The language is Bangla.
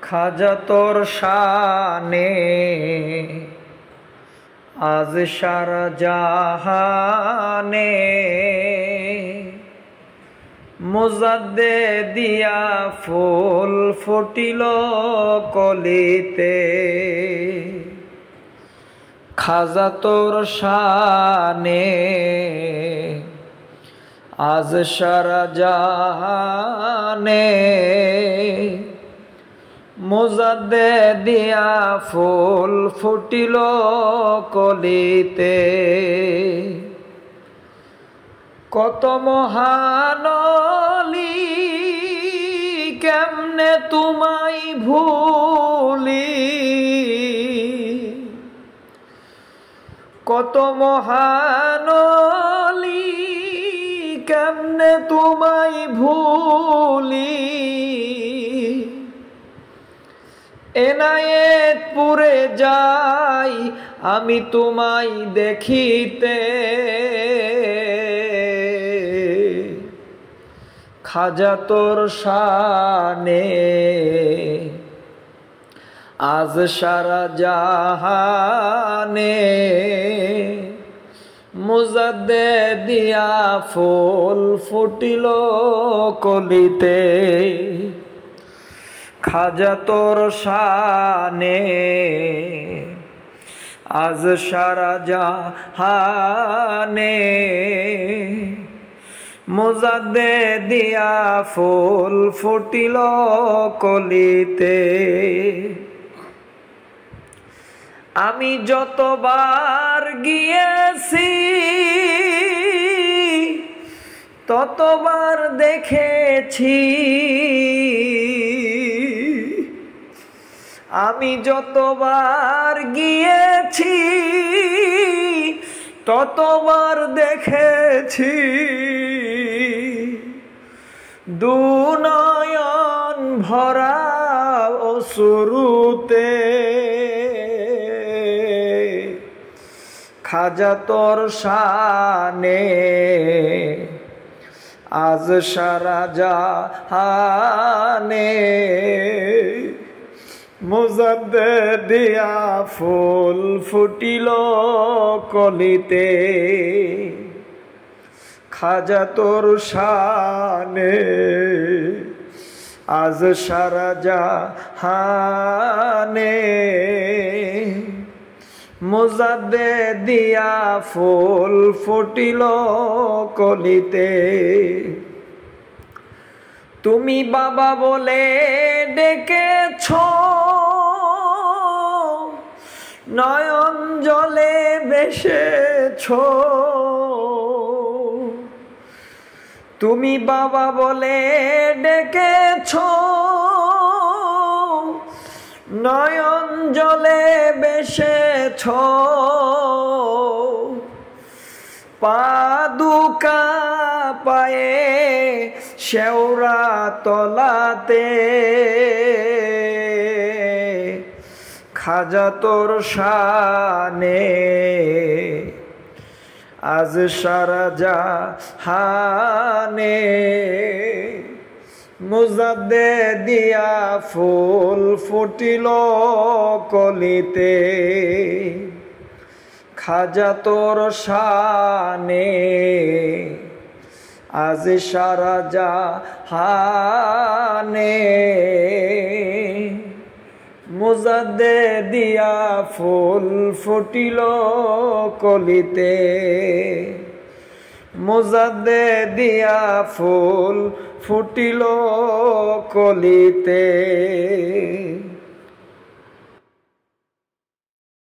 খাজা তোর শানে আজ সারা জাহানে মুজাদ্দেদিয়া ফুল ফুটিল কলিতে। খাজা তোর শানে আজ সারা জাহানে মুজাদ্দেদিয়া ফুল ফুটিল কলিতে। কত মহান অলি কেমনে তোমায় ভুলি, কত মহান অলি কেমনে তোমায় ভুলি। এনায়েতপুরে যাই আমি তোমায় দেখিতে, খাজা তোর শানে আজ সারা জাহানে মুজাদ্দেদিয়া ফুল ফুটিল কলিতে। খাজা তোর শানে আজ সারা জাহানে মুজাদ্দেদিয়া ফুল ফুটিল কলিতে। আমি যতবার গিয়েছি ততবার দেখেছি, আমি যতবার গিয়েছি ততবার দেখেছি। দুনয়ন ভরা অশ্রুতে খাজা তোর শানে আজ সারা জাহানে মুজাদ্দেদিয়া ফুল ফুটিল কলিতে। খাজা তোর শানে আজ সারা জাহানে মুজাদ্দেদিয়া ফুল ফুটিল কলিতে। তুমি বাবা বলে ডেকেছ, নয়ন জলে বেসেছ। তুমি বাবা বলে ডেকেছ, নয়ন জলে বেসেছ। পাদুকা পায়ে শেওড়া তলাতে খাজা তোর শানে আজ সারা জাহানে মুজাদ্দেদিয়া ফুল ফুটিল কলিতে। খাজা তোর শানে আজ সারা জাহানে মুজাদ্দেদিয়া ফুল ফুটিল কলিতে। মুজাদ্দেদিয়া ফুল ফুটিল কলিতে।